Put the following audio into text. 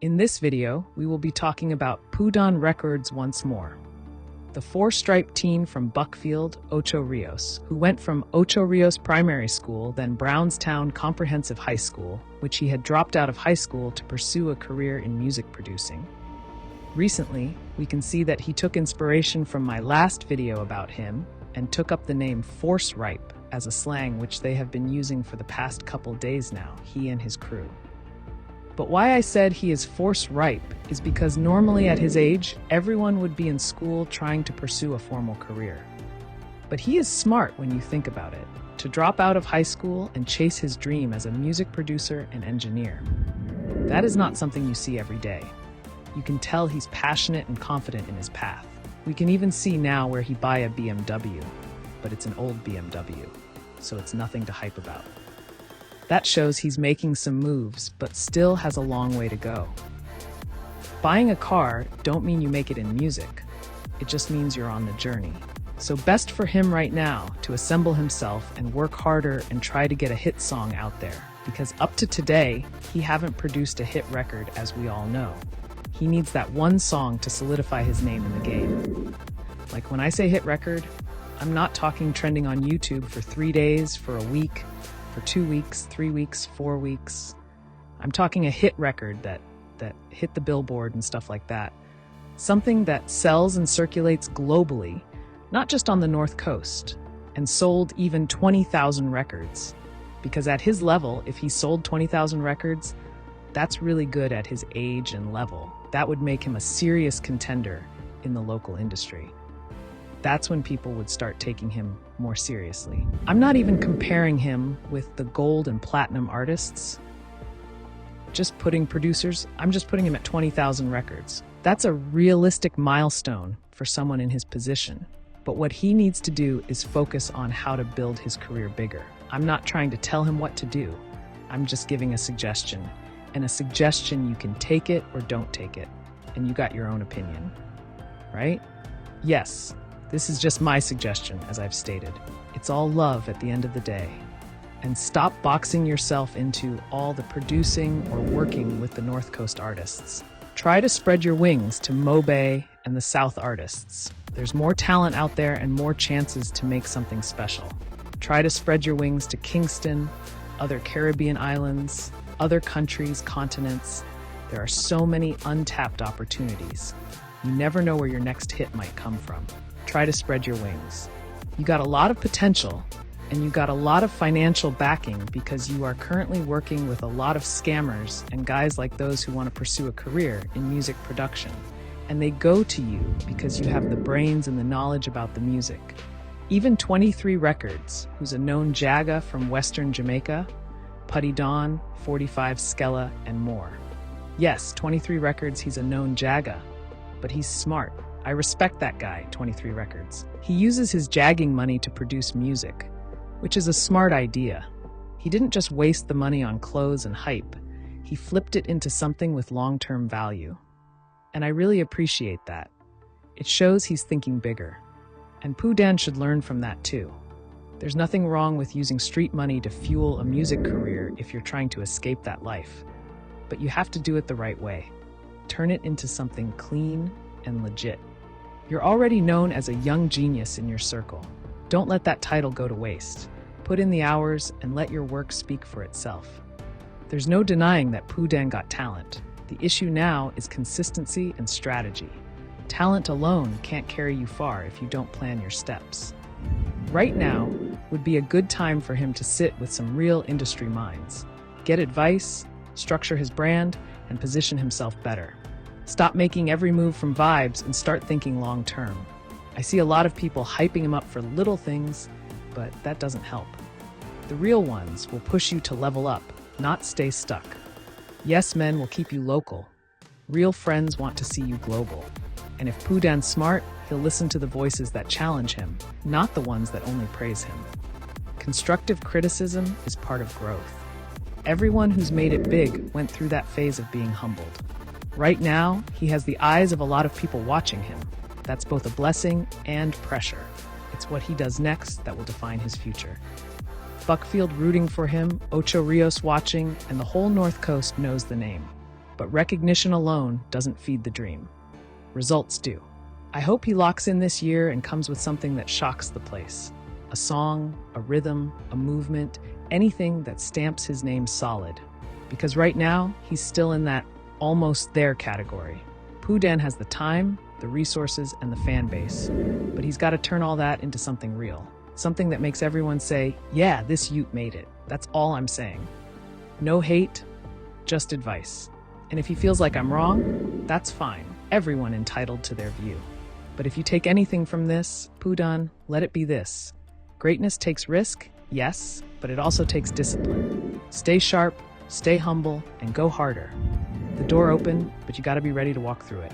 In this video, we will be talking about Pudon Records once more. The four-stripe teen from Buckfield, Ocho Rios, who went from Ocho Rios Primary School, then Brownstown Comprehensive High School, which he had dropped out of high school to pursue a career in music producing. Recently, we can see that he took inspiration from my last video about him and took up the name Force Ripe as a slang which they have been using for the past couple days now, he and his crew. But why I said he is force ripe is because normally at his age, everyone would be in school trying to pursue a formal career. But he is smart when you think about it, to drop out of high school and chase his dream as a music producer and engineer. That is not something you see every day. You can tell he's passionate and confident in his path. We can even see now where he buy a BMW, but it's an old BMW, so it's nothing to hype about. That shows he's making some moves, but still has a long way to go. Buying a car don't mean you make it in music. It just means you're on the journey. So best for him right now to assemble himself and work harder and try to get a hit song out there, because up to today, he haven't produced a hit record as we all know. He needs that one song to solidify his name in the game. Like when I say hit record, I'm not talking trending on YouTube for 3 days, for a week, for 2 weeks, 3 weeks, 4 weeks. I'm talking a hit record that hit the billboard and stuff like that. Something that sells and circulates globally, not just on the North Coast, and sold even 20,000 records. Because at his level, if he sold 20,000 records, that's really good at his age and level. That would make him a serious contender in the local industry. That's when people would start taking him more seriously. I'm not even comparing him with the gold and platinum artists. I'm just putting him at 20,000 records. That's a realistic milestone for someone in his position. But what he needs to do is focus on how to build his career bigger. I'm not trying to tell him what to do. I'm just giving a suggestion. And a suggestion, you can take it or don't take it. And you got your own opinion, right? Yes. This is just my suggestion, as I've stated. It's all love at the end of the day. And stop boxing yourself into all the producing or working with the North Coast artists. Try to spread your wings to Mobe and the South artists. There's more talent out there and more chances to make something special. Try to spread your wings to Kingston, other Caribbean islands, other countries, continents. There are so many untapped opportunities. You never know where your next hit might come from. Try to spread your wings. You got a lot of potential, and you got a lot of financial backing because you are currently working with a lot of scammers and guys like those who want to pursue a career in music production. And they go to you because you have the brains and the knowledge about the music. Even 23 Records, who's a known Jaga from Western Jamaica, Pudon, 45 Skella, and more. Yes, 23 Records, he's a known Jaga, but he's smart. I respect that guy, 23 Records. He uses his jagging money to produce music, which is a smart idea. He didn't just waste the money on clothes and hype. He flipped it into something with long-term value. And I really appreciate that. It shows he's thinking bigger. And Poohdan should learn from that too. There's nothing wrong with using street money to fuel a music career if you're trying to escape that life. But you have to do it the right way. Turn it into something clean and legit. You're already known as a young genius in your circle. Don't let that title go to waste. Put in the hours and let your work speak for itself. There's no denying that Poohdan got talent. The issue now is consistency and strategy. Talent alone can't carry you far if you don't plan your steps. Right now would be a good time for him to sit with some real industry minds, get advice, structure his brand, and position himself better. Stop making every move from vibes and start thinking long term. I see a lot of people hyping him up for little things, but that doesn't help. The real ones will push you to level up, not stay stuck. Yes men will keep you local. Real friends want to see you global. And if Poohdan's smart, he'll listen to the voices that challenge him, not the ones that only praise him. Constructive criticism is part of growth. Everyone who's made it big went through that phase of being humbled. Right now, he has the eyes of a lot of people watching him. That's both a blessing and pressure. It's what he does next that will define his future. Buckfield rooting for him, Ocho Rios watching, and the whole North Coast knows the name. But recognition alone doesn't feed the dream. Results do. I hope he locks in this year and comes with something that shocks the place. A song, a rhythm, a movement, anything that stamps his name solid. Because right now, he's still in that almost there category. Poohdan has the time, the resources, and the fan base. But he's got to turn all that into something real. Something that makes everyone say, yeah, this Ute made it. That's all I'm saying. No hate, just advice. And if he feels like I'm wrong, that's fine. Everyone entitled to their view. But if you take anything from this, Poohdan, let it be this. Greatness takes risk, yes, but it also takes discipline. Stay sharp, stay humble, and go harder. The door open, but you gotta be ready to walk through it.